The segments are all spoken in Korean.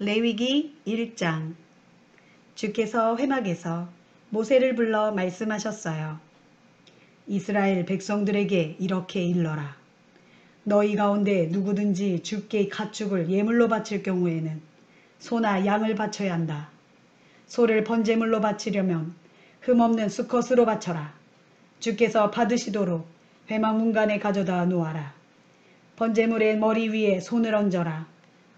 레위기 1장. 주께서 회막에서 모세를 불러 말씀하셨어요. 이스라엘 백성들에게 이렇게 일러라. 너희 가운데 누구든지 주께 가축을 예물로 바칠 경우에는 소나 양을 바쳐야 한다. 소를 번제물로 바치려면 흠없는 수컷으로 바쳐라. 주께서 받으시도록 회막 문간에 가져다 놓아라. 번제물의 머리 위에 손을 얹어라.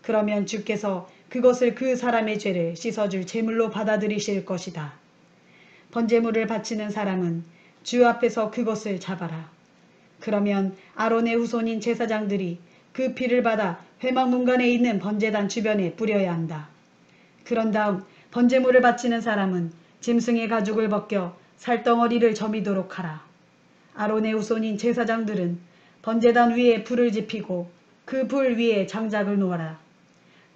그러면 주께서 그것을 그 사람의 죄를 씻어줄 제물로 받아들이실 것이다. 번제물을 바치는 사람은 주 앞에서 그것을 잡아라. 그러면 아론의 후손인 제사장들이 그 피를 받아 회막 문간에 있는 번제단 주변에 뿌려야 한다. 그런 다음 번제물을 바치는 사람은 짐승의 가죽을 벗겨 살덩어리를 저미도록 하라. 아론의 후손인 제사장들은 번제단 위에 불을 지피고 그 불 위에 장작을 놓아라.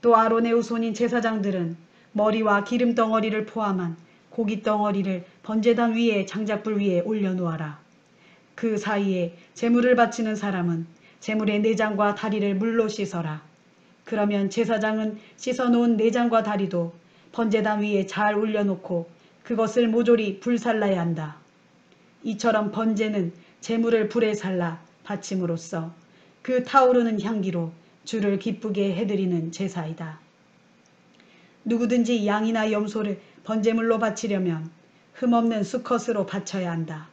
또 아론의 후손인 제사장들은 머리와 기름덩어리를 포함한 고깃덩어리를 번제단 위에 장작불 위에 올려놓아라. 그 사이에 제물을 바치는 사람은 제물의 내장과 다리를 물로 씻어라. 그러면 제사장은 씻어놓은 내장과 다리도 번제단 위에 잘 올려놓고 그것을 모조리 불살라야 한다. 이처럼 번제는 제물을 불에 살라 바침으로써 그 타오르는 향기로 주를 기쁘게 해드리는 제사이다. 누구든지 양이나 염소를 번제물로 바치려면 흠없는 수컷으로 바쳐야 한다.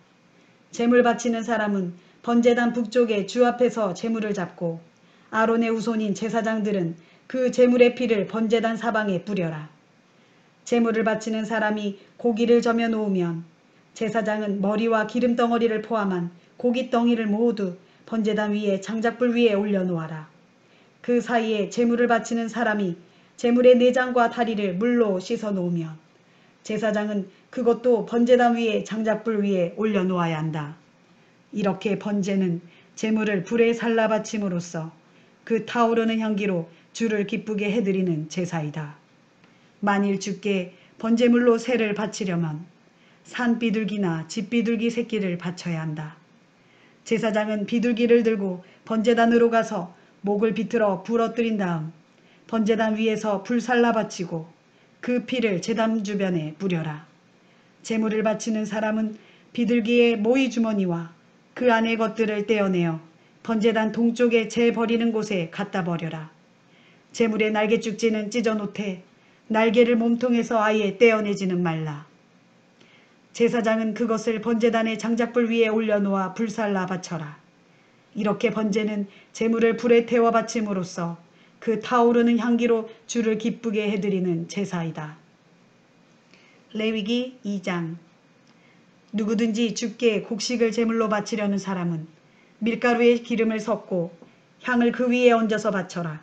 제물 바치는 사람은 번제단 북쪽에 주 앞에서 제물을 잡고 아론의 후손인 제사장들은 그 제물의 피를 번제단 사방에 뿌려라. 제물을 바치는 사람이 고기를 저며 놓으면 제사장은 머리와 기름덩어리를 포함한 고깃덩이를 모두 번제단 위에 장작불 위에 올려놓아라. 그 사이에 제물을 바치는 사람이 제물의 내장과 다리를 물로 씻어 놓으면 제사장은 그것도 번제단 위에 장작불 위에 올려놓아야 한다. 이렇게 번제는 제물을 불에 살라 바침으로써 그 타오르는 향기로 주를 기쁘게 해드리는 제사이다. 만일 주께 번제물로 새를 바치려면 산비둘기나 집비둘기 새끼를 바쳐야 한다. 제사장은 비둘기를 들고 번제단으로 가서 목을 비틀어 부러뜨린 다음 번제단 위에서 불살라 바치고 그 피를 제단 주변에 뿌려라. 제물을 바치는 사람은 비둘기의 모이 주머니와 그 안의 것들을 떼어내어 번제단 동쪽에 재 버리는 곳에 갖다 버려라. 제물의 날개죽지는 찢어놓되 날개를 몸통에서 아예 떼어내지는 말라. 제사장은 그것을 번제단의 장작불 위에 올려놓아 불살라 바쳐라. 이렇게 번제는 제물을 불에 태워 바침으로써 그 타오르는 향기로 주를 기쁘게 해드리는 제사이다. 레위기 2장. 누구든지 주께 곡식을 제물로 바치려는 사람은 밀가루에 기름을 섞고 향을 그 위에 얹어서 바쳐라.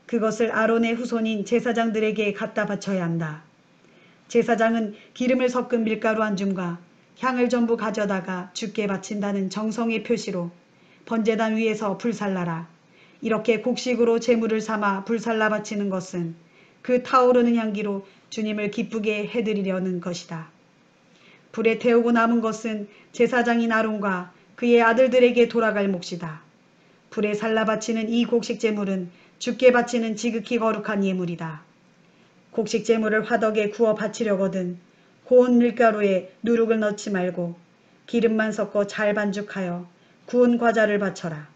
그것을 아론의 후손인 제사장들에게 갖다 바쳐야 한다. 제사장은 기름을 섞은 밀가루 한 줌과 향을 전부 가져다가 주께 바친다는 정성의 표시로 번제단 위에서 불살라라. 이렇게 곡식으로 제물을 삼아 불살라 바치는 것은 그 타오르는 향기로 주님을 기쁘게 해드리려는 것이다. 불에 태우고 남은 것은 제사장인 아론과 그의 아들들에게 돌아갈 몫이다. 불에 살라 바치는 이 곡식 제물은 주께 바치는 지극히 거룩한 예물이다. 곡식 제물을 화덕에 구워 바치려거든 고운 밀가루에 누룩을 넣지 말고 기름만 섞어 잘 반죽하여 구운 과자를 바쳐라.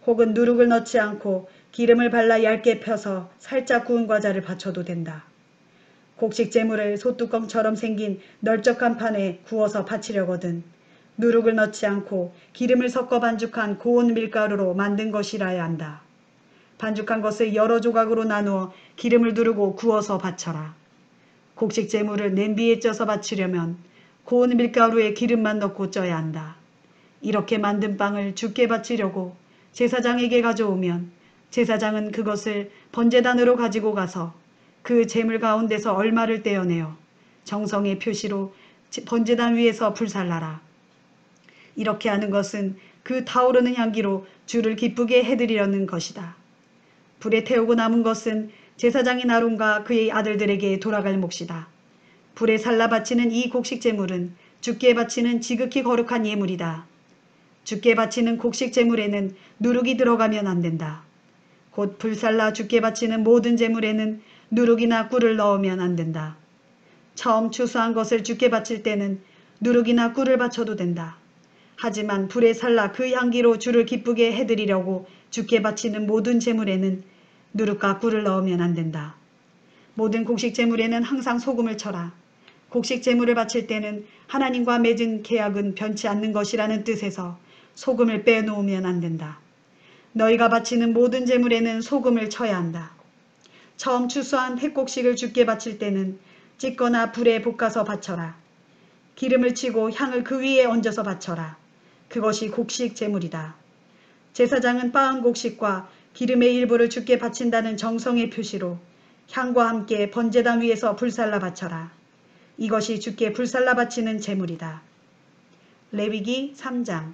혹은 누룩을 넣지 않고 기름을 발라 얇게 펴서 살짝 구운 과자를 바쳐도 된다. 곡식 제물을 소뚜껑처럼 생긴 널쩍한 판에 구워서 바치려거든 누룩을 넣지 않고 기름을 섞어 반죽한 고운 밀가루로 만든 것이라야 한다. 반죽한 것을 여러 조각으로 나누어 기름을 두르고 구워서 바쳐라. 곡식 제물을 냄비에 쪄서 바치려면 고운 밀가루에 기름만 넣고 쪄야 한다. 이렇게 만든 빵을 주께 바치려고 제사장에게 가져오면 제사장은 그것을 번제단으로 가지고 가서 그 제물 가운데서 얼마를 떼어내어 정성의 표시로 번제단 위에서 불살라라. 이렇게 하는 것은 그 타오르는 향기로 주를 기쁘게 해드리려는 것이다. 불에 태우고 남은 것은 제사장인 아론과 그의 아들들에게 돌아갈 몫이다. 불에 살라 바치는 이 곡식 제물은 주께 바치는 지극히 거룩한 예물이다. 주께 바치는 곡식 제물에는 누룩이 들어가면 안 된다. 곧 불살라 주께 바치는 모든 제물에는 누룩이나 꿀을 넣으면 안 된다. 처음 추수한 것을 주께 바칠 때는 누룩이나 꿀을 바쳐도 된다. 하지만 불에 살라 그 향기로 주를 기쁘게 해드리려고 주께 바치는 모든 제물에는 누룩과 꿀을 넣으면 안 된다. 모든 곡식 제물에는 항상 소금을 쳐라. 곡식 제물을 바칠 때는 하나님과 맺은 계약은 변치 않는 것이라는 뜻에서 소금을 빼놓으면 안 된다. 너희가 바치는 모든 제물에는 소금을 쳐야 한다. 처음 추수한 햇곡식을 주께 바칠 때는 찢거나 불에 볶아서 바쳐라. 기름을 치고 향을 그 위에 얹어서 바쳐라. 그것이 곡식 제물이다. 제사장은 빻은 곡식과 기름의 일부를 주께 바친다는 정성의 표시로 향과 함께 번제단 위에서 불살라 바쳐라. 이것이 주께 불살라 바치는 제물이다. 레위기 3장.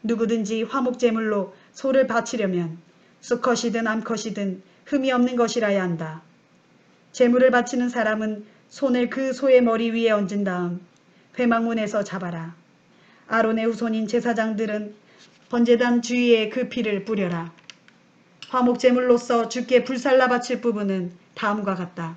누구든지 화목제물로 소를 바치려면 수컷이든 암컷이든 흠이 없는 것이라야 한다. 제물을 바치는 사람은 손을 그 소의 머리 위에 얹은 다음 회막문에서 잡아라. 아론의 후손인 제사장들은 번제단 주위에 그 피를 뿌려라. 화목제물로서 주께 불살라 바칠 부분은 다음과 같다.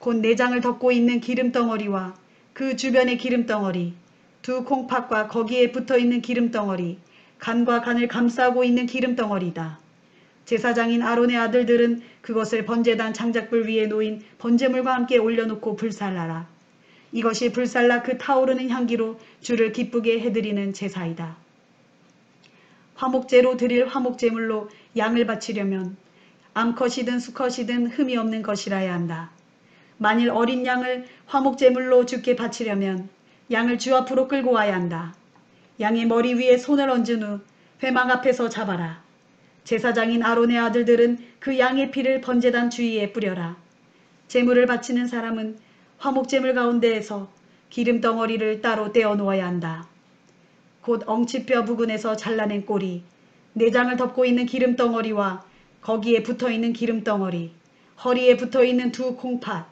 곧 내장을 덮고 있는 기름덩어리와 그 주변의 기름덩어리, 두 콩팥과 거기에 붙어있는 기름덩어리, 간과 간을 감싸고 있는 기름덩어리다. 제사장인 아론의 아들들은 그것을 번제단 장작불 위에 놓인 번제물과 함께 올려놓고 불살라라. 이것이 불살라 그 타오르는 향기로 주를 기쁘게 해드리는 제사이다. 화목제로 드릴 화목제물로 양을 바치려면 암컷이든 수컷이든 흠이 없는 것이라야 한다. 만일 어린 양을 화목제물로 주께 바치려면 양을 주 앞으로 끌고 와야 한다. 양의 머리 위에 손을 얹은 후 회막 앞에서 잡아라. 제사장인 아론의 아들들은 그 양의 피를 번제단 주위에 뿌려라. 제물을 바치는 사람은 화목제물 가운데에서 기름덩어리를 따로 떼어 놓아야 한다. 곧 엉치뼈 부근에서 잘라낸 꼬리, 내장을 덮고 있는 기름덩어리와 거기에 붙어있는 기름덩어리, 허리에 붙어있는 두 콩팥,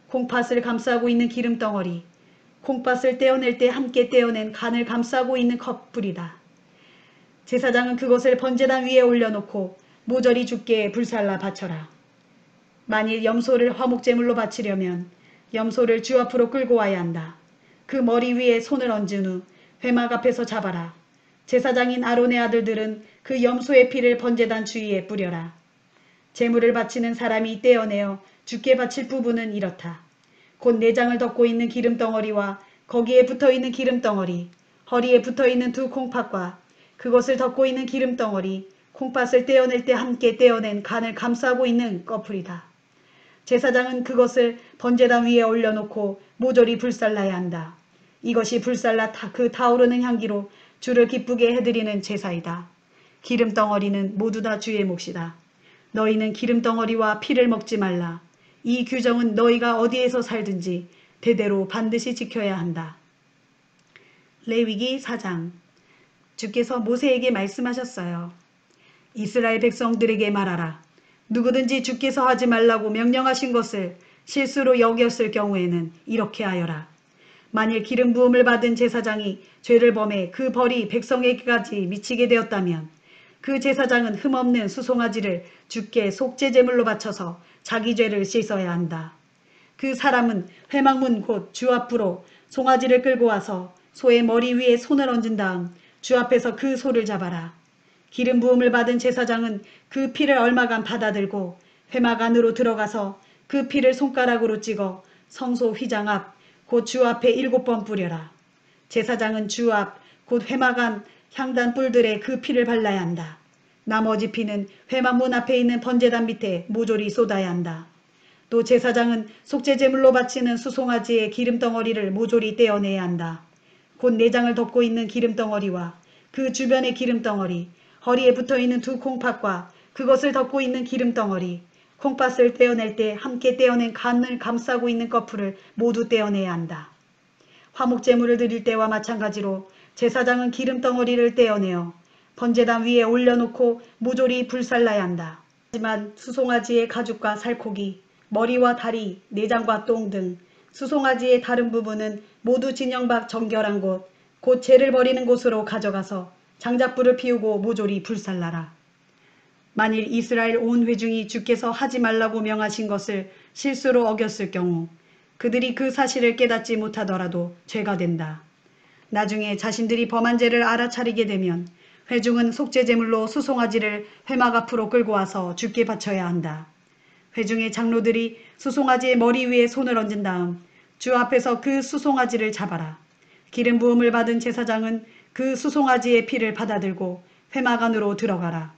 콩팥을 감싸고 있는 기름덩어리, 콩팥을 떼어낼 때 함께 떼어낸 간을 감싸고 있는 컵불이다. 제사장은 그것을 번제단 위에 올려놓고 모조리 주께 불살라 바쳐라. 만일 염소를 화목제물로 바치려면 염소를 주 앞으로 끌고 와야 한다. 그 머리 위에 손을 얹은 후 회막 앞에서 잡아라. 제사장인 아론의 아들들은 그 염소의 피를 번제단 주위에 뿌려라. 제물을 바치는 사람이 떼어내어 주께 바칠 부분은 이렇다. 곧 내장을 덮고 있는 기름덩어리와 거기에 붙어있는 기름덩어리, 허리에 붙어있는 두 콩팥과 그것을 덮고 있는 기름덩어리, 콩팥을 떼어낼 때 함께 떼어낸 간을 감싸고 있는 꺼풀이다. 제사장은 그것을 번제단 위에 올려놓고 모조리 불살라야 한다. 이것이 불살라 그 타오르는 향기로 주를 기쁘게 해드리는 제사이다. 기름덩어리는 모두 다 주의 몫이다. 너희는 기름덩어리와 피를 먹지 말라. 이 규정은 너희가 어디에서 살든지 대대로 반드시 지켜야 한다. 레위기 4장. 주께서 모세에게 말씀하셨어요. 이스라엘 백성들에게 말하라. 누구든지 주께서 하지 말라고 명령하신 것을 실수로 여겼을 경우에는 이렇게 하여라. 만일 기름 부음을 받은 제사장이 죄를 범해 그 벌이 백성에게까지 미치게 되었다면 그 제사장은 흠없는 수송아지를 주께 속죄제물로 바쳐서 자기 죄를 씻어야 한다. 그 사람은 회막문 곧 주 앞으로 송아지를 끌고 와서 소의 머리 위에 손을 얹은 다음 주 앞에서 그 소를 잡아라. 기름 부음을 받은 제사장은 그 피를 얼마간 받아들고 회막 안으로 들어가서 그 피를 손가락으로 찍어 성소 휘장 앞 곧 주 앞에 7번 뿌려라. 제사장은 주 앞 곧 회막 안 향단 뿔들에 그 피를 발라야 한다. 나머지 피는 회막문 앞에 있는 번제단 밑에 모조리 쏟아야 한다. 또 제사장은 속죄제물로 바치는 수송아지의 기름덩어리를 모조리 떼어내야 한다. 곧 내장을 덮고 있는 기름덩어리와 그 주변의 기름덩어리, 허리에 붙어있는 두 콩팥과 그것을 덮고 있는 기름덩어리, 콩팥을 떼어낼 때 함께 떼어낸 간을 감싸고 있는 꺼풀을 모두 떼어내야 한다. 화목제물을 드릴 때와 마찬가지로 제사장은 기름덩어리를 떼어내어 번제단 위에 올려놓고 모조리 불살라야 한다. 하지만 수송아지의 가죽과 살코기, 머리와 다리, 내장과 똥 등 수송아지의 다른 부분은 모두 진영밖 정결한 곳, 곧 죄를 버리는 곳으로 가져가서 장작불을 피우고 모조리 불살라라. 만일 이스라엘 온 회중이 주께서 하지 말라고 명하신 것을 실수로 어겼을 경우 그들이 그 사실을 깨닫지 못하더라도 죄가 된다. 나중에 자신들이 범한 죄를 알아차리게 되면 회중은 속죄제물로 수송아지를 회막 앞으로 끌고 와서 주께 바쳐야 한다. 회중의 장로들이 수송아지의 머리 위에 손을 얹은 다음 주 앞에서 그 수송아지를 잡아라. 기름 부음을 받은 제사장은 그 수송아지의 피를 받아들고 회막 안으로 들어가라.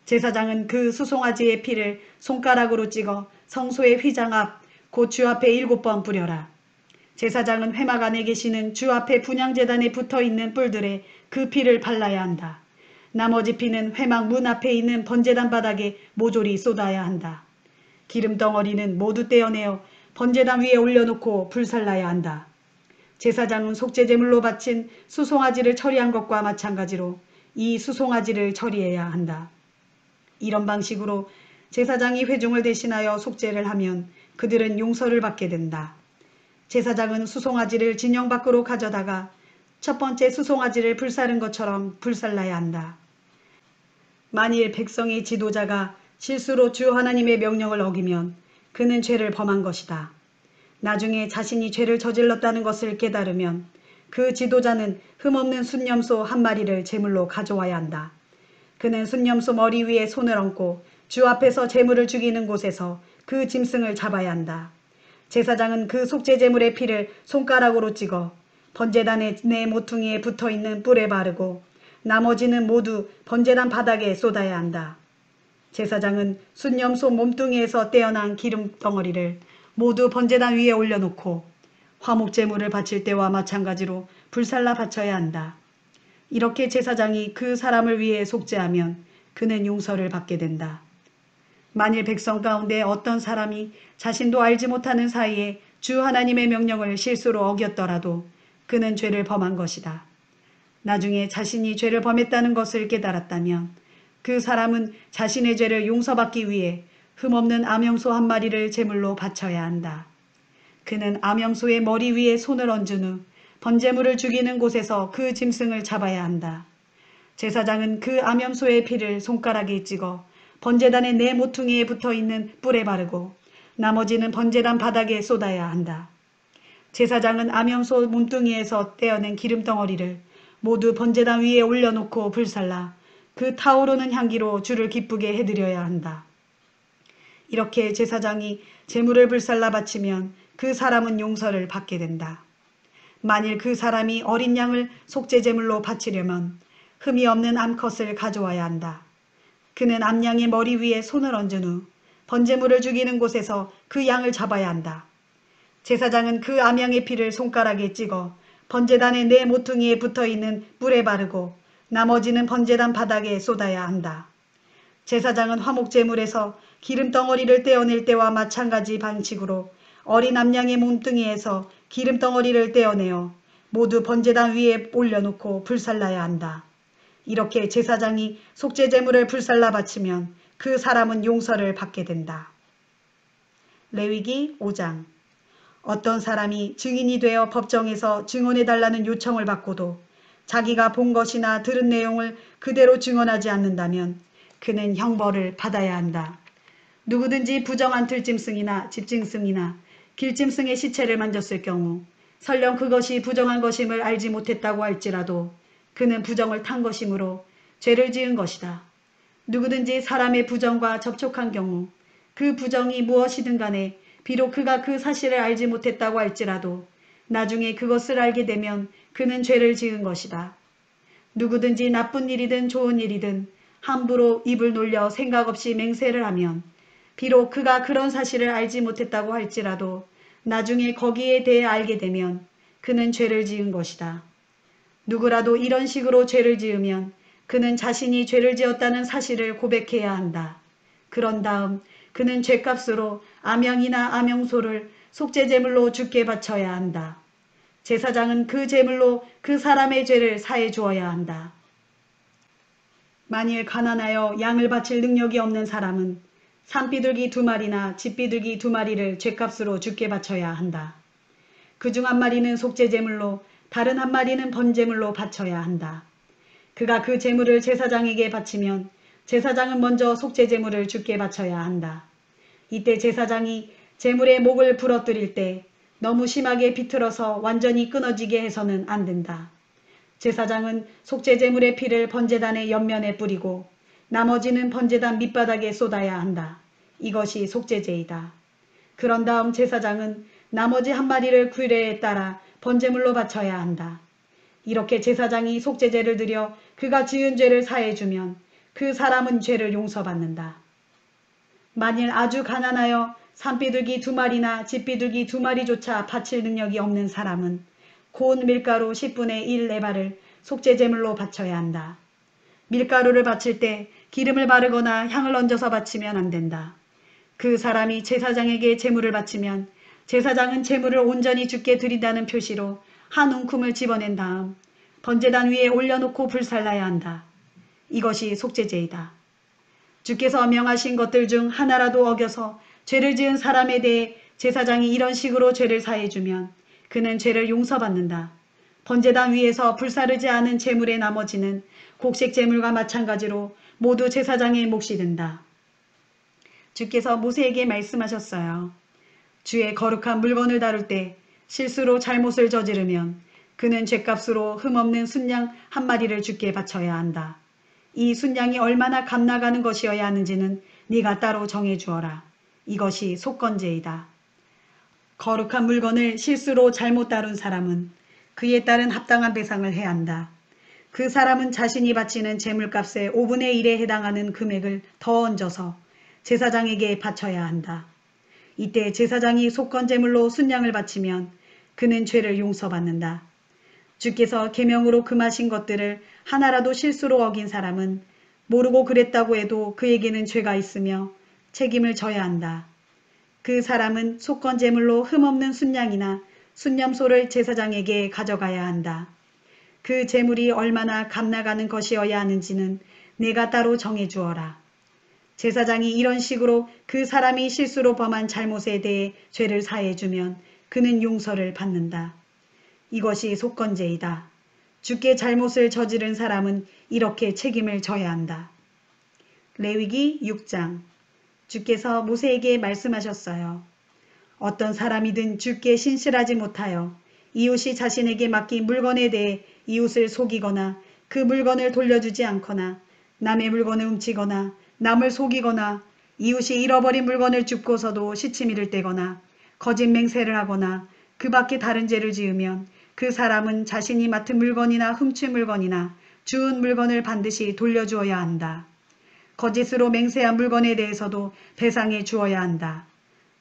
제사장은 그 수송아지의 피를 손가락으로 찍어 성소의 휘장 앞 곧 주 앞에 7번 뿌려라. 제사장은 회막 안에 계시는 주 앞에 분향제단에 붙어있는 뿔들에 그 피를 발라야 한다. 나머지 피는 회막 문 앞에 있는 번제단 바닥에 모조리 쏟아야 한다. 기름덩어리는 모두 떼어내어 번제단 위에 올려놓고 불살라야 한다. 제사장은 속죄제물로 바친 수송아지를 처리한 것과 마찬가지로 이 수송아지를 처리해야 한다. 이런 방식으로 제사장이 회중을 대신하여 속죄를 하면 그들은 용서를 받게 된다. 제사장은 수송아지를 진영 밖으로 가져다가 첫 번째 수송아지를 불사른 것처럼 불살라야 한다. 만일 백성의 지도자가 실수로 주 하나님의 명령을 어기면 그는 죄를 범한 것이다. 나중에 자신이 죄를 저질렀다는 것을 깨달으면 그 지도자는 흠없는 순념소 한 마리를 제물로 가져와야 한다. 그는 순념소 머리 위에 손을 얹고 주 앞에서 제물을 죽이는 곳에서 그 짐승을 잡아야 한다. 제사장은 그 속죄제물의 피를 손가락으로 찍어 번제단의 네 모퉁이에 붙어있는 뿔에 바르고 나머지는 모두 번제단 바닥에 쏟아야 한다. 제사장은 순념소 몸뚱이에서 떼어난 기름덩어리를 모두 번제단 위에 올려놓고 화목제물을 바칠 때와 마찬가지로 불살라 바쳐야 한다. 이렇게 제사장이 그 사람을 위해 속죄하면 그는 용서를 받게 된다. 만일 백성 가운데 어떤 사람이 자신도 알지 못하는 사이에 주 하나님의 명령을 실수로 어겼더라도 그는 죄를 범한 것이다. 나중에 자신이 죄를 범했다는 것을 깨달았다면 그 사람은 자신의 죄를 용서받기 위해 흠없는 암염소 한 마리를 제물로 바쳐야 한다. 그는 암염소의 머리 위에 손을 얹은 후 번제물을 죽이는 곳에서 그 짐승을 잡아야 한다. 제사장은 그 암염소의 피를 손가락에 찍어 번제단의 네 모퉁이에 붙어있는 뿔에 바르고 나머지는 번제단 바닥에 쏟아야 한다. 제사장은 암염소 몸뚱이에서 떼어낸 기름덩어리를 모두 번제단 위에 올려놓고 불살라 그 타오르는 향기로 주를 기쁘게 해드려야 한다. 이렇게 제사장이 제물을 불살라 바치면 그 사람은 용서를 받게 된다. 만일 그 사람이 어린 양을 속죄제물로 바치려면 흠이 없는 암컷을 가져와야 한다. 그는 암양의 머리 위에 손을 얹은 후 번제물을 죽이는 곳에서 그 양을 잡아야 한다. 제사장은 그 암양의 피를 손가락에 찍어 번제단의 네 모퉁이에 붙어있는 뿔에 바르고 나머지는 번제단 바닥에 쏟아야 한다. 제사장은 화목제물에서 기름덩어리를 떼어낼 때와 마찬가지 방식으로 어린 암양의 몸뚱이에서 기름덩어리를 떼어내어 모두 번제단 위에 올려놓고 불살라야 한다. 이렇게 제사장이 속죄제물을 불살라 바치면 그 사람은 용서를 받게 된다. 레위기 5장. 어떤 사람이 증인이 되어 법정에서 증언해달라는 요청을 받고도 자기가 본 것이나 들은 내용을 그대로 증언하지 않는다면 그는 형벌을 받아야 한다. 누구든지 부정한 들짐승이나 집짐승이나 길짐승의 시체를 만졌을 경우 설령 그것이 부정한 것임을 알지 못했다고 할지라도 그는 부정을 탄 것이므로 죄를 지은 것이다. 누구든지 사람의 부정과 접촉한 경우 그 부정이 무엇이든 간에 비록 그가 그 사실을 알지 못했다고 할지라도 나중에 그것을 알게 되면 그는 죄를 지은 것이다. 누구든지 나쁜 일이든 좋은 일이든 함부로 입을 놀려 생각 없이 맹세를 하면 비록 그가 그런 사실을 알지 못했다고 할지라도 나중에 거기에 대해 알게 되면 그는 죄를 지은 것이다. 누구라도 이런 식으로 죄를 지으면 그는 자신이 죄를 지었다는 사실을 고백해야 한다. 그런 다음 그는 죄값으로 암양이나 암염소를 속죄제물로 주께 바쳐야 한다. 제사장은 그 제물로 그 사람의 죄를 사해 주어야 한다. 만일 가난하여 양을 바칠 능력이 없는 사람은 산비둘기 2마리나 집비둘기 2마리를 죄값으로 주께 바쳐야 한다. 그중 한 마리는 속죄제물로 다른 한 마리는 번제물로 바쳐야 한다. 그가 그 제물을 제사장에게 바치면 제사장은 먼저 속죄 제물을 주께 바쳐야 한다. 이때 제사장이 제물의 목을 부러뜨릴 때 너무 심하게 비틀어서 완전히 끊어지게 해서는 안 된다. 제사장은 속죄 제물의 피를 번제단의 옆면에 뿌리고 나머지는 번제단 밑바닥에 쏟아야 한다. 이것이 속죄제이다. 그런 다음 제사장은 나머지 한 마리를 규례에 따라 번제물로 바쳐야 한다. 이렇게 제사장이 속죄제를 드려 그가 지은 죄를 사해주면 그 사람은 죄를 용서받는다. 만일 아주 가난하여 산비둘기 2마리나 집비둘기 2마리조차 바칠 능력이 없는 사람은 고운 밀가루 10분의 1 에바를 속죄제물로 바쳐야 한다. 밀가루를 바칠 때 기름을 바르거나 향을 얹어서 바치면 안 된다. 그 사람이 제사장에게 제물을 바치면 제사장은 제물을 온전히 주께 드린다는 표시로 한 움큼을 집어낸 다음 번제단 위에 올려놓고 불살라야 한다. 이것이 속죄제이다. 주께서 명하신 것들 중 하나라도 어겨서 죄를 지은 사람에 대해 제사장이 이런 식으로 죄를 사해주면 그는 죄를 용서받는다. 번제단 위에서 불사르지 않은 제물의 나머지는 곡식 제물과 마찬가지로 모두 제사장의 몫이 된다. 주께서 모세에게 말씀하셨어요. 주의 거룩한 물건을 다룰 때 실수로 잘못을 저지르면 그는 죗값으로 흠없는 순양 1마리를 주께 바쳐야 한다. 이 순양이 얼마나 값나가는 것이어야 하는지는 네가 따로 정해주어라. 이것이 속건제이다. 거룩한 물건을 실수로 잘못 다룬 사람은 그에 따른 합당한 배상을 해야 한다. 그 사람은 자신이 바치는 제물값의 5분의 1에 해당하는 금액을 더 얹어서 제사장에게 바쳐야 한다. 이때 제사장이 속건제물로 순양을 바치면 그는 죄를 용서받는다. 주께서 계명으로 금하신 것들을 하나라도 실수로 어긴 사람은 모르고 그랬다고 해도 그에게는 죄가 있으며 책임을 져야 한다. 그 사람은 속건제물로 흠없는 순양이나 순념소를 제사장에게 가져가야 한다. 그 제물이 얼마나 값나가는 것이어야 하는지는 내가 따로 정해주어라. 제사장이 이런 식으로 그 사람이 실수로 범한 잘못에 대해 죄를 사해주면 그는 용서를 받는다. 이것이 속건제이다. 주께 잘못을 저지른 사람은 이렇게 책임을 져야 한다. 레위기 6장. 주께서 모세에게 말씀하셨어요. 어떤 사람이든 주께 신실하지 못하여 이웃이 자신에게 맡긴 물건에 대해 이웃을 속이거나 그 물건을 돌려주지 않거나 남의 물건을 훔치거나 남을 속이거나 이웃이 잃어버린 물건을 줍고서도 시치미를 떼거나 거짓 맹세를 하거나 그 밖에 다른 죄를 지으면 그 사람은 자신이 맡은 물건이나 훔친 물건이나 주운 물건을 반드시 돌려주어야 한다. 거짓으로 맹세한 물건에 대해서도 배상해 주어야 한다.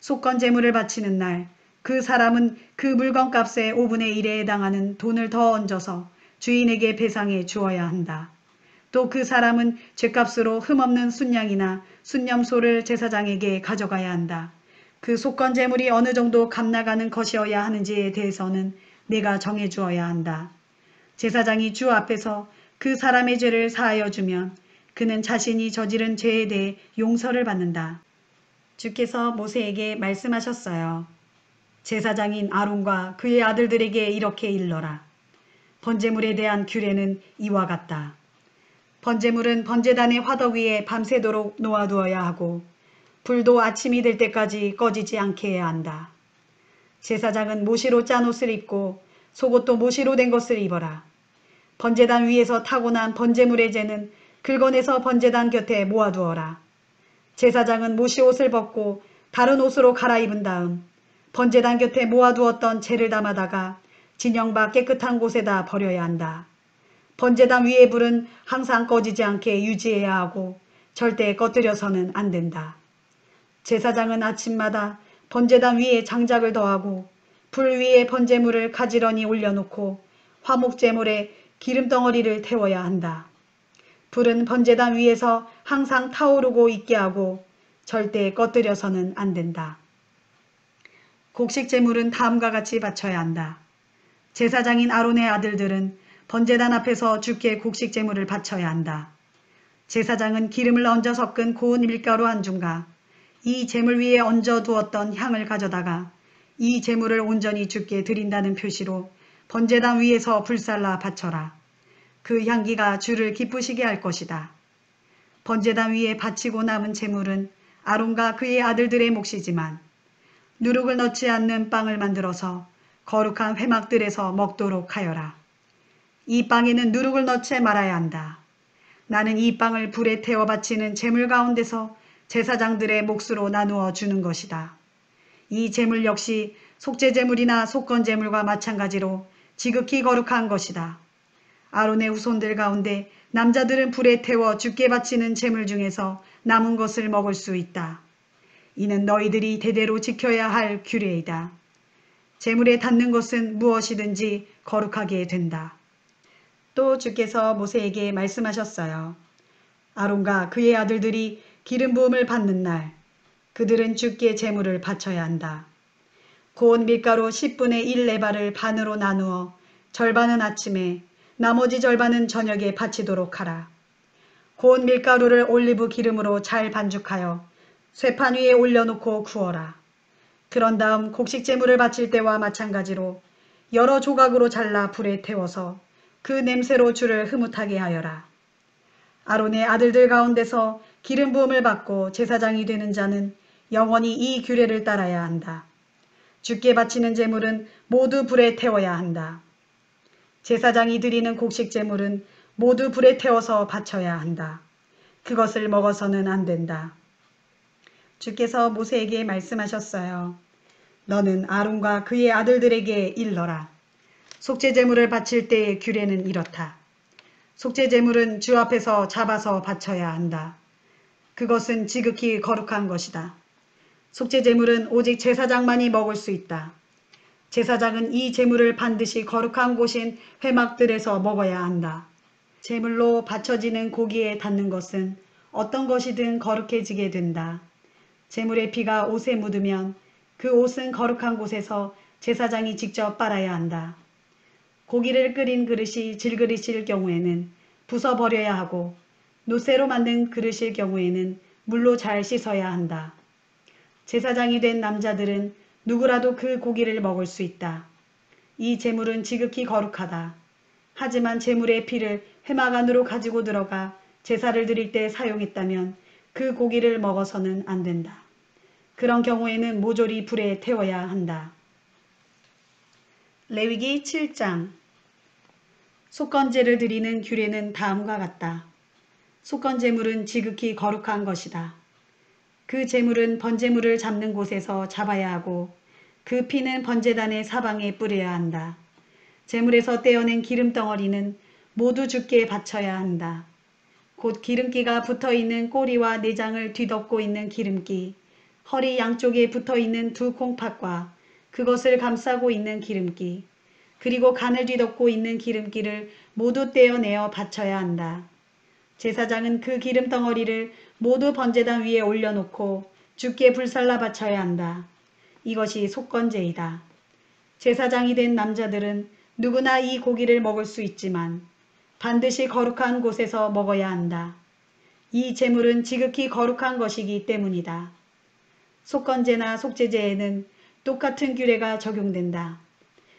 속건 제물을 바치는 날 그 사람은 그 물건값의 5분의 1에 해당하는 돈을 더 얹어서 주인에게 배상해 주어야 한다. 또 그 사람은 죗값으로 흠없는 순양이나 순념소를 제사장에게 가져가야 한다. 그 속건 제물이 어느 정도 값나가는 것이어야 하는지에 대해서는 내가 정해 주어야 한다. 제사장이 주 앞에서 그 사람의 죄를 사하여 주면 그는 자신이 저지른 죄에 대해 용서를 받는다. 주께서 모세에게 말씀하셨어요. 제사장인 아론과 그의 아들들에게 이렇게 일러라. 번제물에 대한 규례는 이와 같다. 번제물은 번제단의 화덕 위에 밤새도록 놓아두어야 하고 불도 아침이 될 때까지 꺼지지 않게 해야 한다. 제사장은 모시로 짠 옷을 입고 속옷도 모시로 된 것을 입어라. 번제단 위에서 타고 난 번제물의 재는 긁어내서 번제단 곁에 모아두어라. 제사장은 모시 옷을 벗고 다른 옷으로 갈아입은 다음 번제단 곁에 모아두었던 재를 담아다가 진영 밖 깨끗한 곳에다 버려야 한다. 번제단 위의 불은 항상 꺼지지 않게 유지해야 하고 절대 꺼뜨려서는 안 된다. 제사장은 아침마다 번제단 위에 장작을 더하고 불 위에 번제물을 가지런히 올려놓고 화목제물에 기름덩어리를 태워야 한다. 불은 번제단 위에서 항상 타오르고 있게 하고 절대 꺼뜨려서는 안 된다. 곡식 제물은 다음과 같이 바쳐야 한다. 제사장인 아론의 아들들은 번제단 앞에서 주께 곡식 제물을 바쳐야 한다. 제사장은 기름을 얹어 섞은 고운 밀가루 한 줌과 이 제물 위에 얹어 두었던 향을 가져다가 이 제물을 온전히 주께 드린다는 표시로 번제단 위에서 불살라 바쳐라. 그 향기가 주를 기쁘시게 할 것이다. 번제단 위에 바치고 남은 제물은 아론과 그의 아들들의 몫이지만 누룩을 넣지 않는 빵을 만들어서 거룩한 회막들에서 먹도록 하여라. 이 빵에는 누룩을 넣지 말아야 한다. 나는 이 빵을 불에 태워 바치는 제물 가운데서 제사장들의 몫으로 나누어 주는 것이다. 이 제물 역시 속죄제물이나 속건제물과 마찬가지로 지극히 거룩한 것이다. 아론의 후손들 가운데 남자들은 불에 태워 주께 바치는 제물 중에서 남은 것을 먹을 수 있다. 이는 너희들이 대대로 지켜야 할 규례이다. 제물에 닿는 것은 무엇이든지 거룩하게 된다. 또 주께서 모세에게 말씀하셨어요. 아론과 그의 아들들이 기름 부음을 받는 날 그들은 주께 제물을 바쳐야 한다. 고운 밀가루 10분의 1 레바를 반으로 나누어 절반은 아침에 나머지 절반은 저녁에 바치도록 하라. 고운 밀가루를 올리브 기름으로 잘 반죽하여 쇠판 위에 올려놓고 구워라. 그런 다음 곡식 제물을 바칠 때와 마찬가지로 여러 조각으로 잘라 불에 태워서 그 냄새로 주를 흐뭇하게 하여라. 아론의 아들들 가운데서 기름 부음을 받고 제사장이 되는 자는 영원히 이 규례를 따라야 한다. 주께 바치는 제물은 모두 불에 태워야 한다. 제사장이 드리는 곡식 제물은 모두 불에 태워서 바쳐야 한다. 그것을 먹어서는 안 된다. 주께서 모세에게 말씀하셨어요. 너는 아론과 그의 아들들에게 일러라. 속죄제물을 바칠 때의 규례는 이렇다. 속죄제물은 주 앞에서 잡아서 바쳐야 한다. 그것은 지극히 거룩한 것이다. 속죄제물은 오직 제사장만이 먹을 수 있다. 제사장은 이 제물을 반드시 거룩한 곳인 회막들에서 먹어야 한다. 제물로 바쳐지는 고기에 닿는 것은 어떤 것이든 거룩해지게 된다. 제물의 피가 옷에 묻으면 그 옷은 거룩한 곳에서 제사장이 직접 빨아야 한다. 고기를 끓인 그릇이 질그릇일 경우에는 부숴버려야 하고 노쇠로 만든 그릇일 경우에는 물로 잘 씻어야 한다. 제사장이 된 남자들은 누구라도 그 고기를 먹을 수 있다. 이 제물은 지극히 거룩하다. 하지만 제물의 피를 회막 안으로 가지고 들어가 제사를 드릴 때 사용했다면 그 고기를 먹어서는 안 된다. 그런 경우에는 모조리 불에 태워야 한다. 레위기 7장 속건제를 드리는 규례는 다음과 같다. 속건제물은 지극히 거룩한 것이다. 그 제물은 번제물을 잡는 곳에서 잡아야 하고 그 피는 번제단의 사방에 뿌려야 한다. 제물에서 떼어낸 기름덩어리는 모두 주께 바쳐야 한다. 곧 기름기가 붙어있는 꼬리와 내장을 뒤덮고 있는 기름기, 허리 양쪽에 붙어있는 두 콩팥과 그것을 감싸고 있는 기름기, 그리고 간을 뒤덮고 있는 기름기를 모두 떼어내어 바쳐야 한다. 제사장은 그 기름덩어리를 모두 번제단 위에 올려놓고 주께 불살라 바쳐야 한다. 이것이 속건제이다. 제사장이 된 남자들은 누구나 이 고기를 먹을 수 있지만 반드시 거룩한 곳에서 먹어야 한다. 이 제물은 지극히 거룩한 것이기 때문이다. 속건제나 속죄제에는 똑같은 규례가 적용된다.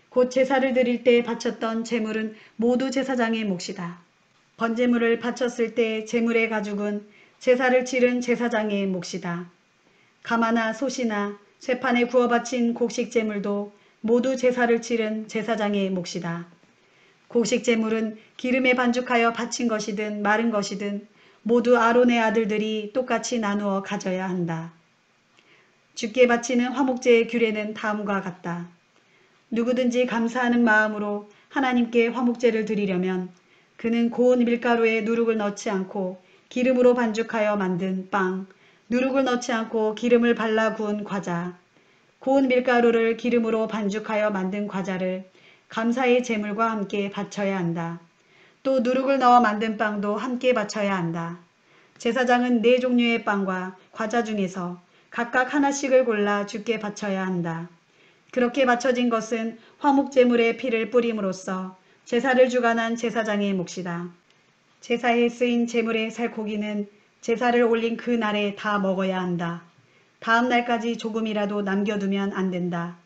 곧 제사를 드릴 때 바쳤던 제물은 모두 제사장의 몫이다. 번제물을 바쳤을 때 제물의 가죽은 제사를 치른 제사장의 몫이다. 가마나 솥이나 쇠판에 구워 바친 곡식 제물도 모두 제사를 치른 제사장의 몫이다. 곡식 제물은 기름에 반죽하여 바친 것이든 마른 것이든 모두 아론의 아들들이 똑같이 나누어 가져야 한다. 주께 바치는 화목제의 규례는 다음과 같다. 누구든지 감사하는 마음으로 하나님께 화목제를 드리려면 그는 고운 밀가루에 누룩을 넣지 않고 기름으로 반죽하여 만든 빵, 누룩을 넣지 않고 기름을 발라 구운 과자, 고운 밀가루를 기름으로 반죽하여 만든 과자를 감사의 제물과 함께 바쳐야 한다. 또 누룩을 넣어 만든 빵도 함께 바쳐야 한다. 제사장은 4종류의 빵과 과자 중에서 각각 하나씩을 골라 주께 바쳐야 한다. 그렇게 바쳐진 것은 화목제물의 피를 뿌림으로써 제사를 주관한 제사장의 몫이다. 제사에 쓰인 제물의 살코기는 제사를 올린 그 날에 다 먹어야 한다. 다음 날까지 조금이라도 남겨두면 안 된다.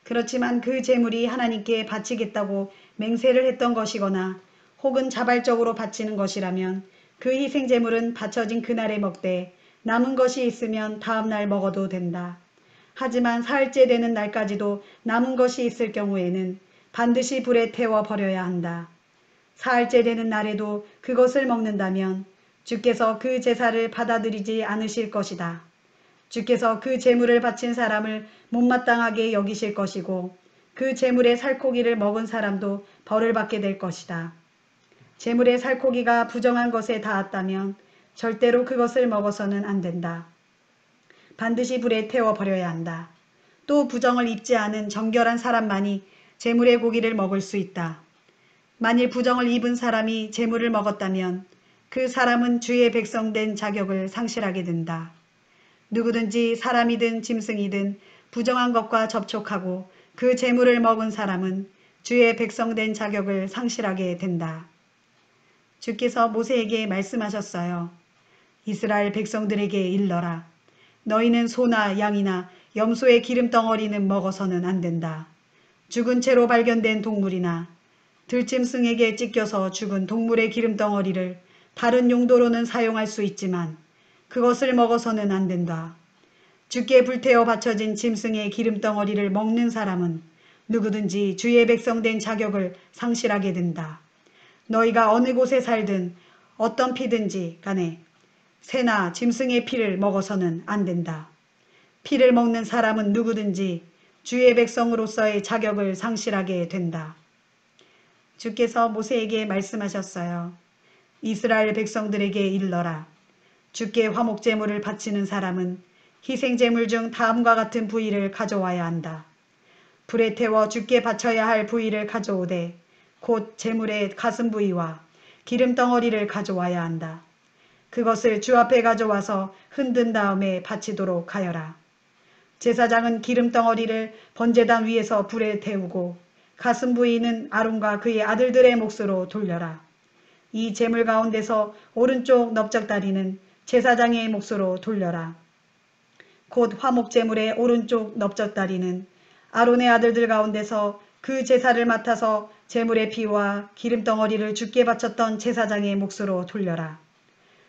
그렇지만 그 제물이 하나님께 바치겠다고 맹세를 했던 것이거나 혹은 자발적으로 바치는 것이라면 그 희생제물은 바쳐진 그날에 먹되 남은 것이 있으면 다음 날 먹어도 된다. 하지만 사흘째 되는 날까지도 남은 것이 있을 경우에는 반드시 불에 태워 버려야 한다. 사흘째 되는 날에도 그것을 먹는다면 주께서 그 제사를 받아들이지 않으실 것이다. 주께서 그 제물을 바친 사람을 못마땅하게 여기실 것이고 그 제물의 살코기를 먹은 사람도 벌을 받게 될 것이다. 제물의 살코기가 부정한 것에 닿았다면 절대로 그것을 먹어서는 안 된다. 반드시 불에 태워 버려야 한다. 또 부정을 입지 않은 정결한 사람만이 제물의 고기를 먹을 수 있다. 만일 부정을 입은 사람이 제물을 먹었다면 그 사람은 주의 백성된 자격을 상실하게 된다. 누구든지 사람이든 짐승이든 부정한 것과 접촉하고 그 제물을 먹은 사람은 주의 백성된 자격을 상실하게 된다. 주께서 모세에게 말씀하셨어요. 이스라엘 백성들에게 일러라. 너희는 소나 양이나 염소의 기름덩어리는 먹어서는 안 된다. 죽은 채로 발견된 동물이나 들짐승에게 찢겨서 죽은 동물의 기름덩어리를 다른 용도로는 사용할 수 있지만 그것을 먹어서는 안 된다. 주께 불태워 바쳐진 짐승의 기름덩어리를 먹는 사람은 누구든지 주의 백성된 자격을 상실하게 된다. 너희가 어느 곳에 살든 어떤 피든지 간에 새나 짐승의 피를 먹어서는 안 된다. 피를 먹는 사람은 누구든지 주의 백성으로서의 자격을 상실하게 된다. 주께서 모세에게 말씀하셨어요. 이스라엘 백성들에게 일러라. 주께 화목제물을 바치는 사람은 희생제물 중 다음과 같은 부위를 가져와야 한다. 불에 태워 주께 바쳐야 할 부위를 가져오되 곧 제물의 가슴 부위와 기름덩어리를 가져와야 한다. 그것을 주 앞에 가져와서 흔든 다음에 바치도록 하여라. 제사장은 기름덩어리를 번제단 위에서 불에 태우고 가슴 부위는 아론과 그의 아들들의 몫으로 돌려라. 이 제물 가운데서 오른쪽 넓적다리는 제사장의 몫으로 돌려라. 곧 화목제물의 오른쪽 넓적다리는 아론의 아들들 가운데서 그 제사를 맡아서 제물의 피와 기름덩어리를 주께 바쳤던 제사장의 몫으로 돌려라.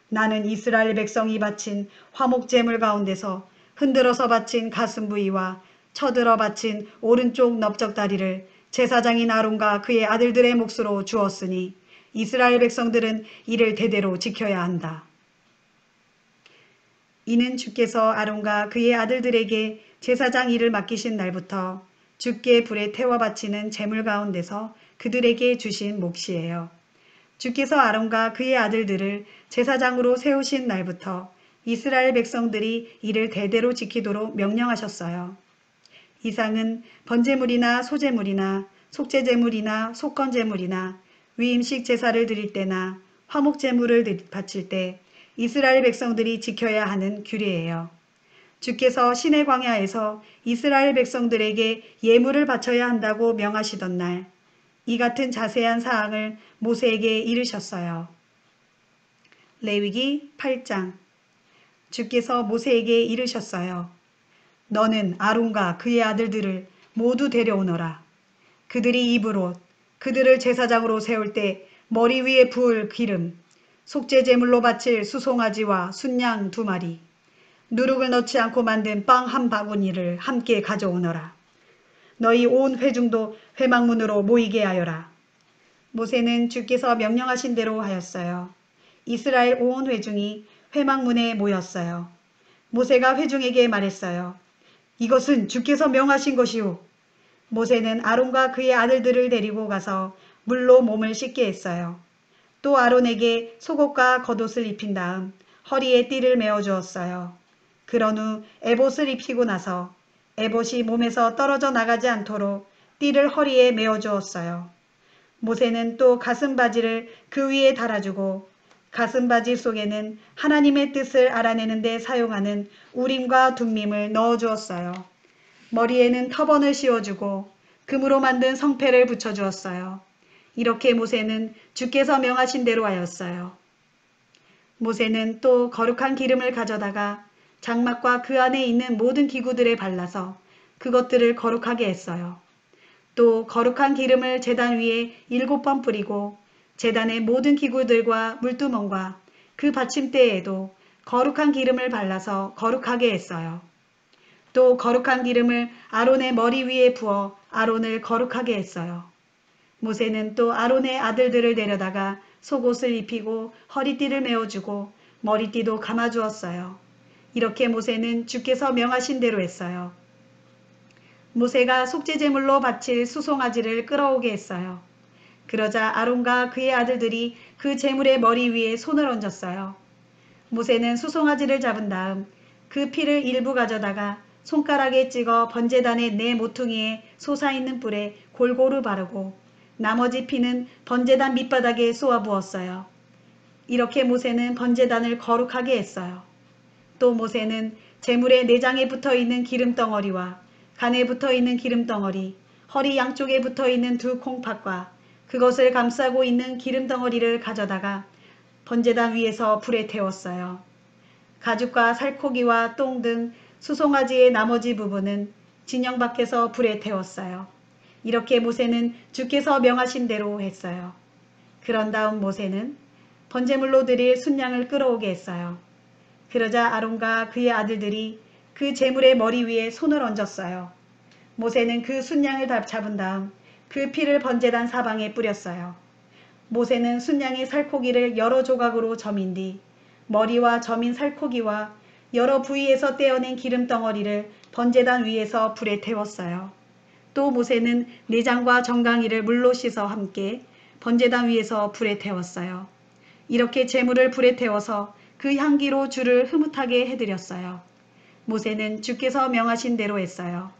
나는 이스라엘 백성이 바친 화목제물 가운데서 흔들어서 바친 가슴 부위와 쳐들어 바친 오른쪽 넓적다리를 제사장인 아론과 그의 아들들의 몫으로 주었으니 이스라엘 백성들은 이를 대대로 지켜야 한다. 이는 주께서 아론과 그의 아들들에게 제사장 일을 맡기신 날부터 주께 불에 태워 바치는 제물 가운데서 그들에게 주신 몫이에요. 주께서 아론과 그의 아들들을 제사장으로 세우신 날부터 이스라엘 백성들이 이를 대대로 지키도록 명령하셨어요. 이상은 번제물이나 소제물이나 속죄제물이나 속건제물이나 위임식 제사를 드릴 때나 화목제물을 바칠 때 이스라엘 백성들이 지켜야 하는 규례예요. 주께서 시내 광야에서 이스라엘 백성들에게 예물을 바쳐야 한다고 명하시던 날, 이 같은 자세한 사항을 모세에게 이르셨어요. 레위기 8장. 주께서 모세에게 이르셨어요. 너는 아론과 그의 아들들을 모두 데려오너라. 그들이 입을 옷, 그들을 제사장으로 세울 때 머리 위에 부을 기름, 속죄제물로 바칠 수송아지와 순양 2마리, 누룩을 넣지 않고 만든 빵 1바구니를 함께 가져오너라. 너희 온 회중도 회막문으로 모이게 하여라. 모세는 주께서 명령하신 대로 하였어요. 이스라엘 온 회중이 회막문에 모였어요. 모세가 회중에게 말했어요. 이것은 주께서 명하신 것이오. 모세는 아론과 그의 아들들을 데리고 가서 물로 몸을 씻게 했어요. 또 아론에게 속옷과 겉옷을 입힌 다음 허리에 띠를 메어 주었어요. 그런 후 에봇을 입히고 나서 에봇이 몸에서 떨어져 나가지 않도록 띠를 허리에 메어 주었어요. 모세는 또 가슴바지를 그 위에 달아주고 가슴바지 속에는 하나님의 뜻을 알아내는 데 사용하는 우림과 둠밈을 넣어 주었어요. 머리에는 터번을 씌워주고 금으로 만든 성패를 붙여주었어요. 이렇게 모세는 주께서 명하신 대로 하였어요. 모세는 또 거룩한 기름을 가져다가 장막과 그 안에 있는 모든 기구들에 발라서 그것들을 거룩하게 했어요. 또 거룩한 기름을 제단 위에 7번 뿌리고 제단의 모든 기구들과 물두멍과 그 받침대에도 거룩한 기름을 발라서 거룩하게 했어요. 또 거룩한 기름을 아론의 머리 위에 부어 아론을 거룩하게 했어요. 모세는 또 아론의 아들들을 데려다가 속옷을 입히고 허리띠를 메어주고 머리띠도 감아주었어요. 이렇게 모세는 주께서 명하신 대로 했어요. 모세가 속죄제물로 바칠 수송아지를 끌어오게 했어요. 그러자 아론과 그의 아들들이 그 제물의 머리 위에 손을 얹었어요. 모세는 수송아지를 잡은 다음 그 피를 일부 가져다가 손가락에 찍어 번제단의 네 모퉁이에 솟아있는 뿔에 골고루 바르고 나머지 피는 번제단 밑바닥에 쏘아 부었어요. 이렇게 모세는 번제단을 거룩하게 했어요. 또 모세는 제물의 내장에 붙어있는 기름덩어리와 간에 붙어있는 기름덩어리, 허리 양쪽에 붙어있는 두 콩팥과 그것을 감싸고 있는 기름덩어리를 가져다가 번제단 위에서 불에 태웠어요. 가죽과 살코기와 똥 등 수송아지의 나머지 부분은 진영 밖에서 불에 태웠어요. 이렇게 모세는 주께서 명하신 대로 했어요. 그런 다음 모세는 번제물로 드릴 순양을 끌어오게 했어요. 그러자 아론과 그의 아들들이 그 제물의 머리 위에 손을 얹었어요. 모세는 그 순양을 잡은 다음 그 피를 번제단 사방에 뿌렸어요. 모세는 순양의 살코기를 여러 조각으로 저민 뒤 머리와 저민 살코기와 여러 부위에서 떼어낸 기름덩어리를 번제단 위에서 불에 태웠어요. 또 모세는 내장과 정강이를 물로 씻어 함께 번제단 위에서 불에 태웠어요. 이렇게 제물을 불에 태워서 그 향기로 주를 흐뭇하게 해드렸어요. 모세는 주께서 명하신 대로 했어요.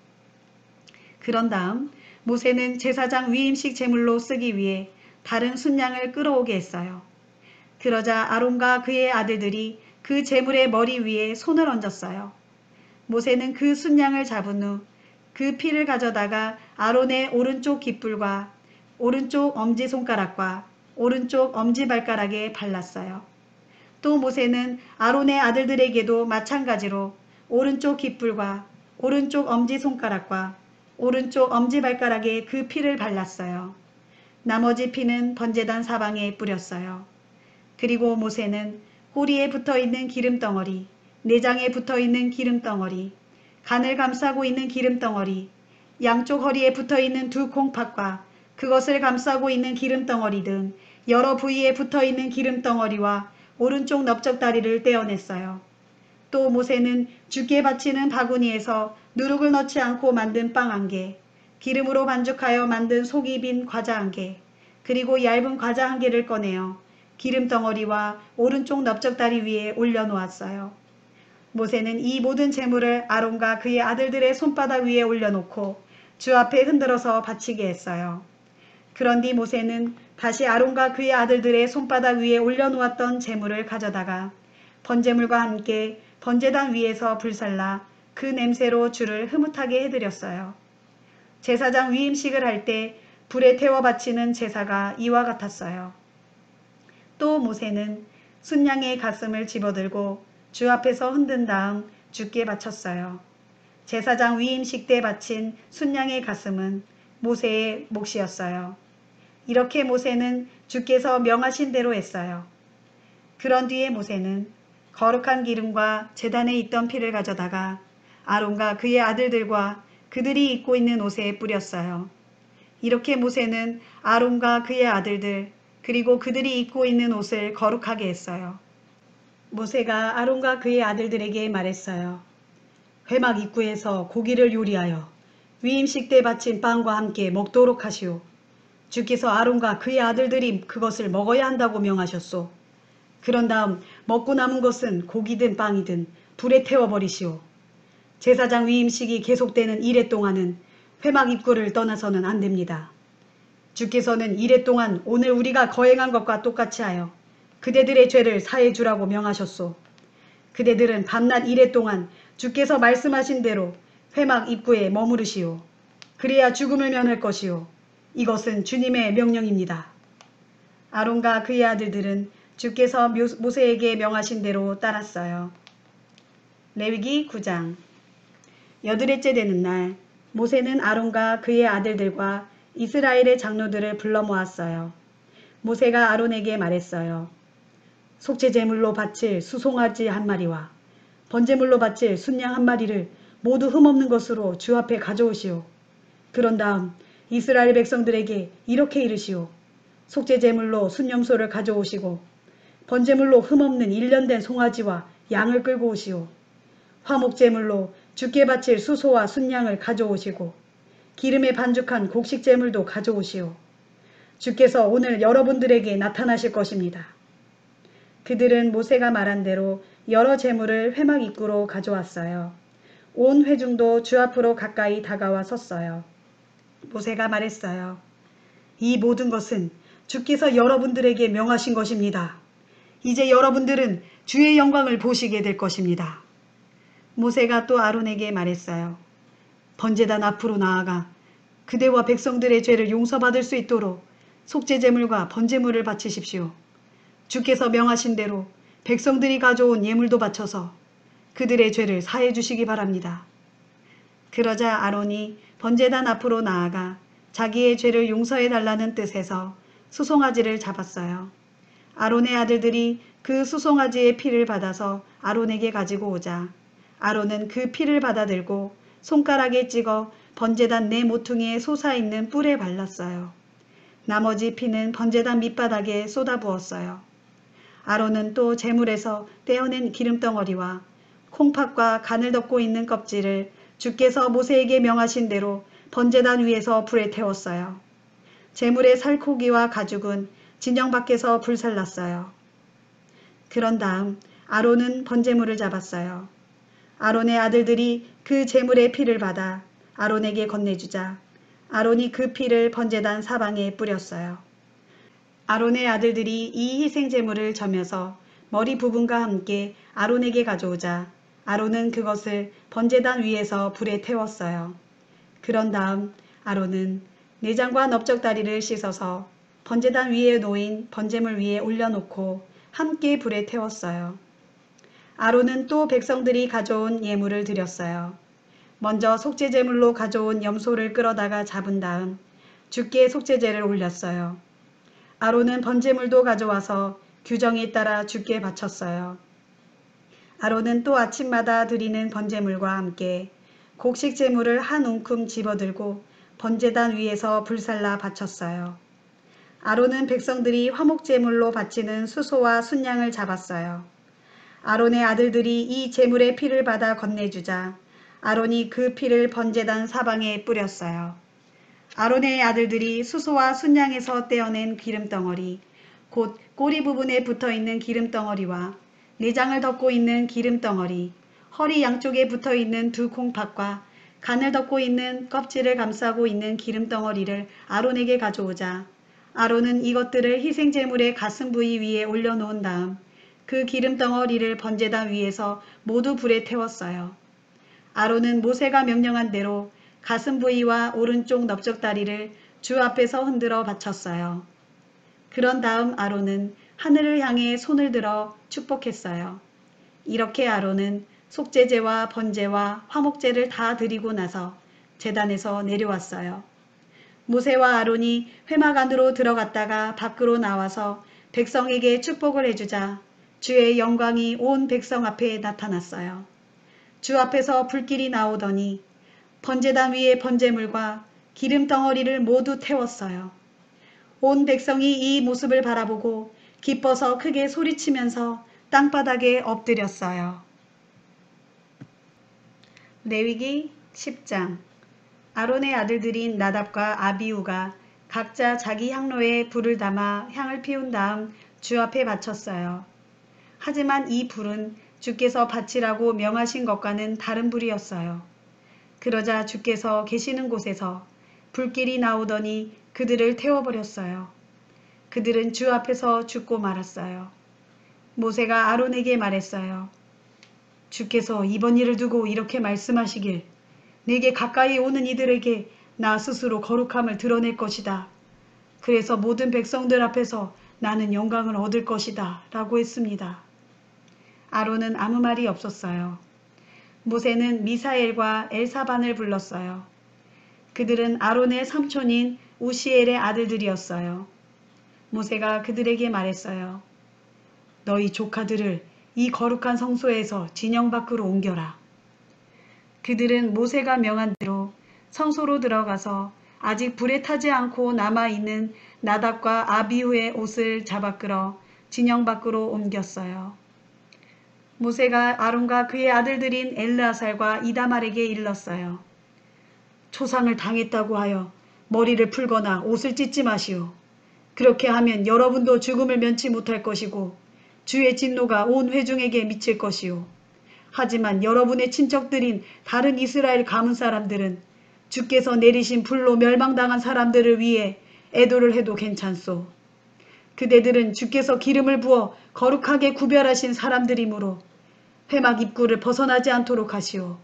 그런 다음 모세는 제사장 위임식 제물로 쓰기 위해 다른 순양을 끌어오게 했어요. 그러자 아론과 그의 아들들이 그 제물의 머리 위에 손을 얹었어요. 모세는 그 순양을 잡은 후 그 피를 가져다가 아론의 오른쪽 깃불과 오른쪽 엄지손가락과 오른쪽 엄지발가락에 발랐어요. 또 모세는 아론의 아들들에게도 마찬가지로 오른쪽 깃불과 오른쪽 엄지손가락과 오른쪽 엄지발가락에 그 피를 발랐어요. 나머지 피는 번제단 사방에 뿌렸어요. 그리고 모세는 꼬리에 붙어있는 기름덩어리, 내장에 붙어있는 기름덩어리, 간을 감싸고 있는 기름덩어리, 양쪽 허리에 붙어있는 두 콩팥과 그것을 감싸고 있는 기름덩어리 등 여러 부위에 붙어있는 기름덩어리와 오른쪽 넓적다리를 떼어냈어요. 또 모세는 주께 바치는 바구니에서 누룩을 넣지 않고 만든 빵 1개, 기름으로 반죽하여 만든 속이 빈 과자 1개, 그리고 얇은 과자 1개를 꺼내어 기름덩어리와 오른쪽 넓적다리 위에 올려놓았어요. 모세는 이 모든 제물을 아론과 그의 아들들의 손바닥 위에 올려놓고 주 앞에 흔들어서 바치게 했어요. 그런 뒤 모세는 다시 아론과 그의 아들들의 손바닥 위에 올려놓았던 제물을 가져다가 번제물과 함께 번제단 위에서 불살라 그 냄새로 주를 흐뭇하게 해드렸어요. 제사장 위임식을 할 때 불에 태워 바치는 제사가 이와 같았어요. 또 모세는 순양의 가슴을 집어들고 주 앞에서 흔든 다음 주께 바쳤어요. 제사장 위임식 때 바친 순양의 가슴은 모세의 몫이었어요. 이렇게 모세는 주께서 명하신 대로 했어요. 그런 뒤에 모세는 거룩한 기름과 제단에 있던 피를 가져다가 아론과 그의 아들들과 그들이 입고 있는 옷에 뿌렸어요. 이렇게 모세는 아론과 그의 아들들 그리고 그들이 입고 있는 옷을 거룩하게 했어요. 모세가 아론과 그의 아들들에게 말했어요. 회막 입구에서 고기를 요리하여 위임식 때 바친 빵과 함께 먹도록 하시오. 주께서 아론과 그의 아들들이 그것을 먹어야 한다고 명하셨소. 그런 다음 먹고 남은 것은 고기든 빵이든 불에 태워버리시오. 제사장 위임식이 계속되는 이래 동안은 회막 입구를 떠나서는 안 됩니다. 주께서는 이래 동안 오늘 우리가 거행한 것과 똑같이 하여 그대들의 죄를 사해 주라고 명하셨소. 그대들은 밤낮 이래 동안 주께서 말씀하신 대로 회막 입구에 머무르시오. 그래야 죽음을 면할 것이오. 이것은 주님의 명령입니다. 아론과 그의 아들들은 주께서 모세에게 명하신 대로 따랐어요. 레위기 9장. 여드레째 되는 날 모세는 아론과 그의 아들들과 이스라엘의 장로들을 불러 모았어요. 모세가 아론에게 말했어요. 속죄제물로 바칠 수송아지 한 마리와 번제물로 바칠 순양 한 마리를 모두 흠없는 것으로 주 앞에 가져오시오. 그런 다음 이스라엘 백성들에게 이렇게 이르시오. 속죄제물로 순염소를 가져오시고 번제물로 흠없는 1년 된 송아지와 양을 끌고 오시오. 화목제물로 주께 바칠 수소와 순양을 가져오시고 기름에 반죽한 곡식제물도 가져오시오. 주께서 오늘 여러분들에게 나타나실 것입니다. 그들은 모세가 말한 대로 여러 제물을 회막 입구로 가져왔어요. 온 회중도 주 앞으로 가까이 다가와 섰어요. 모세가 말했어요. 이 모든 것은 주께서 여러분들에게 명하신 것입니다. 이제 여러분들은 주의 영광을 보시게 될 것입니다. 모세가 또 아론에게 말했어요. 번제단 앞으로 나아가 그대와 백성들의 죄를 용서받을 수 있도록 속죄제물과 번제물을 바치십시오. 주께서 명하신 대로 백성들이 가져온 예물도 바쳐서 그들의 죄를 사해 주시기 바랍니다. 그러자 아론이 번제단 앞으로 나아가 자기의 죄를 용서해 달라는 뜻에서 수송아지를 잡았어요. 아론의 아들들이 그 수송아지의 피를 받아서 아론에게 가지고 오자 아론은 그 피를 받아들고 손가락에 찍어 번제단 네 모퉁이에 솟아있는 뿔에 발랐어요. 나머지 피는 번제단 밑바닥에 쏟아부었어요. 아론은 또 제물에서 떼어낸 기름덩어리와 콩팥과 간을 덮고 있는 껍질을 주께서 모세에게 명하신 대로 번제단 위에서 불에 태웠어요. 제물의 살코기와 가죽은 진영 밖에서 불살랐어요. 그런 다음 아론은 번제물을 잡았어요. 아론의 아들들이 그 제물의 피를 받아 아론에게 건네주자 아론이 그 피를 번제단 사방에 뿌렸어요. 아론의 아들들이 이 희생제물을 점여서 머리 부분과 함께 아론에게 가져오자 아론은 그것을 번제단 위에서 불에 태웠어요. 그런 다음 아론은 내장과 넓적다리를 씻어서 번제단 위에 놓인 번제물 위에 올려놓고 함께 불에 태웠어요. 아론은 또 백성들이 가져온 예물을 드렸어요. 먼저 속죄제물로 가져온 염소를 끌어다가 잡은 다음 주께 속죄제를 올렸어요. 아론은 번제물도 가져와서 규정에 따라 주께 바쳤어요. 아론은 또 아침마다 드리는 번제물과 함께 곡식제물을 한 움큼 집어들고 번제단 위에서 불살라 바쳤어요. 아론은 백성들이 화목제물로 바치는 수소와 순양을 잡았어요. 아론의 아들들이 이 제물의 피를 받아 건네주자 아론이 그 피를 번제단 사방에 뿌렸어요. 아론의 아들들이 수소와 순양에서 떼어낸 기름덩어리, 곧 꼬리 부분에 붙어있는 기름덩어리와 내장을 덮고 있는 기름덩어리, 허리 양쪽에 붙어있는 두 콩팥과 간을 덮고 있는 껍질을 감싸고 있는 기름덩어리를 아론에게 가져오자 아론은 이것들을 희생제물의 가슴 부위 위에 올려놓은 다음 그 기름덩어리를 번제단 위에서 모두 불에 태웠어요. 아론은 모세가 명령한 대로 가슴 부위와 오른쪽 넓적다리를 주 앞에서 흔들어 바쳤어요. 그런 다음 아론은 하늘을 향해 손을 들어 축복했어요. 이렇게 아론은 속죄제와 번제와 화목제를 다 드리고 나서 제단에서 내려왔어요. 모세와 아론이 회막 안으로 들어갔다가 밖으로 나와서 백성에게 축복을 해주자 주의 영광이 온 백성 앞에 나타났어요. 주 앞에서 불길이 나오더니 번제단 위의 번제물과 기름덩어리를 모두 태웠어요. 온 백성이 이 모습을 바라보고 기뻐서 크게 소리치면서 땅바닥에 엎드렸어요. 레위기 10장. 아론의 아들들인 나답과 아비후가 각자 자기 향로에 불을 담아 향을 피운 다음 주 앞에 바쳤어요. 하지만 이 불은 주께서 바치라고 명하신 것과는 다른 불이었어요. 그러자 주께서 계시는 곳에서 불길이 나오더니 그들을 태워버렸어요. 그들은 주 앞에서 죽고 말았어요. 모세가 아론에게 말했어요. 주께서 이번 일을 두고 이렇게 말씀하시길 내게 가까이 오는 이들에게 나 스스로 거룩함을 드러낼 것이다. 그래서 모든 백성들 앞에서 나는 영광을 얻을 것이다 라고 했습니다. 아론은 아무 말이 없었어요. 모세는 미사엘과 엘사반을 불렀어요. 그들은 아론의 삼촌인 우시엘의 아들들이었어요. 모세가 그들에게 말했어요. 너희 조카들을 이 거룩한 성소에서 진영 밖으로 옮겨라. 그들은 모세가 명한 대로 성소로 들어가서 아직 불에 타지 않고 남아있는 나답과 아비후의 옷을 잡아 끌어 진영 밖으로 옮겼어요. 모세가 아론과 그의 아들들인 엘르아살과 이다말에게 일렀어요. 초상을 당했다고 하여 머리를 풀거나 옷을 찢지 마시오. 그렇게 하면 여러분도 죽음을 면치 못할 것이고 주의 진노가 온 회중에게 미칠 것이오. 하지만 여러분의 친척들인 다른 이스라엘 가문 사람들은 주께서 내리신 불로 멸망당한 사람들을 위해 애도를 해도 괜찮소. 그대들은 주께서 기름을 부어 거룩하게 구별하신 사람들이므로 회막 입구를 벗어나지 않도록 하시오.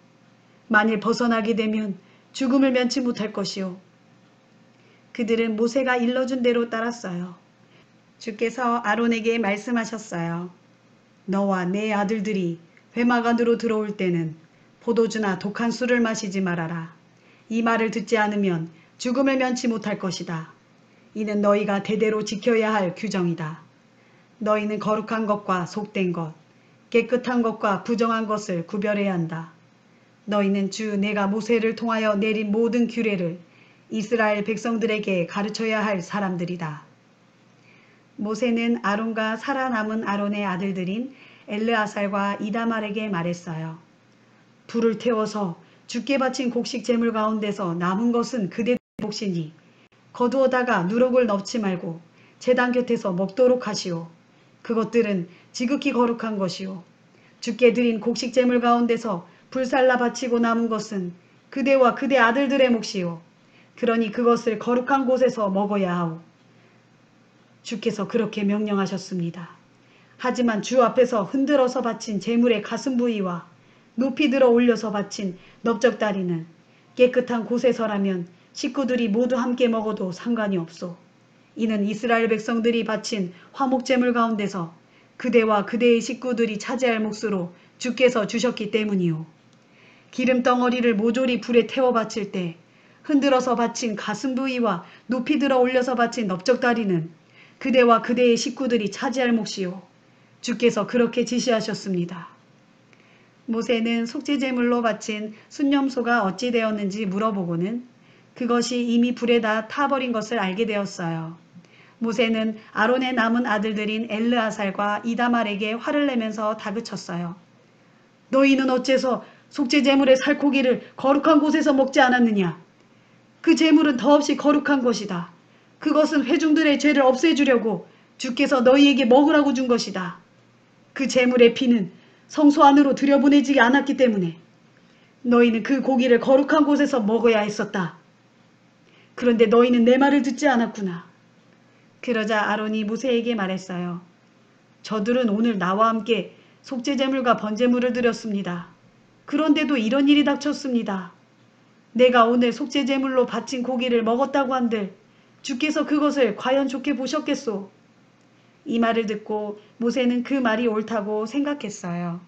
만일 벗어나게 되면 죽음을 면치 못할 것이오. 그들은 모세가 일러준 대로 따랐어요. 주께서 아론에게 말씀하셨어요. 너와 내 아들들이 회막 안으로 들어올 때는 포도주나 독한 술을 마시지 말아라. 이 말을 듣지 않으면 죽음을 면치 못할 것이다. 이는 너희가 대대로 지켜야 할 규정이다. 너희는 거룩한 것과 속된 것, 깨끗한 것과 부정한 것을 구별해야 한다. 너희는 주 내가 모세를 통하여 내린 모든 규례를 이스라엘 백성들에게 가르쳐야 할 사람들이다. 모세는 아론과 살아남은 아론의 아들들인 엘르아살과 이다말에게 말했어요. 불을 태워서 주께 바친 곡식 제물 가운데서 남은 것은 그대의 몫이니 거두어다가 누룩을 넣지 말고 제단 곁에서 먹도록 하시오. 그것들은 지극히 거룩한 것이오. 주께 드린 곡식 제물 가운데서 불살라 바치고 남은 것은 그대와 그대 아들들의 몫이오. 그러니 그것을 거룩한 곳에서 먹어야 하오. 주께서 그렇게 명령하셨습니다. 하지만 주 앞에서 흔들어서 바친 제물의 가슴 부위와 높이 들어 올려서 바친 넓적다리는 깨끗한 곳에서라면 식구들이 모두 함께 먹어도 상관이 없소. 이는 이스라엘 백성들이 바친 화목제물 가운데서 그대와 그대의 식구들이 차지할 몫으로 주께서 주셨기 때문이오. 기름덩어리를 모조리 불에 태워 바칠 때 흔들어서 바친 가슴 부위와 높이 들어 올려서 바친 넓적다리는 그대와 그대의 식구들이 차지할 몫이오. 주께서 그렇게 지시하셨습니다. 모세는 속죄제물로 바친 순념소가 어찌 되었는지 물어보고는 그것이 이미 불에다 타버린 것을 알게 되었어요. 모세는 아론의 남은 아들들인 엘르아살과 이다말에게 화를 내면서 다그쳤어요. 너희는 어째서 속죄제물의 살코기를 거룩한 곳에서 먹지 않았느냐? 그 제물은 더없이 거룩한 것이다. 그것은 회중들의 죄를 없애주려고 주께서 너희에게 먹으라고 준 것이다. 그 제물의 피는 성소 안으로 들여보내지지 않았기 때문에 너희는 그 고기를 거룩한 곳에서 먹어야 했었다. 그런데 너희는 내 말을 듣지 않았구나. 그러자 아론이 모세에게 말했어요. 저들은 오늘 나와 함께 속죄제물과 번제물을 드렸습니다. 그런데도 이런 일이 닥쳤습니다. 내가 오늘 속죄제물로 바친 고기를 먹었다고 한들 주께서 그것을 과연 좋게 보셨겠소? 이 말을 듣고 모세는 그 말이 옳다고 생각했어요.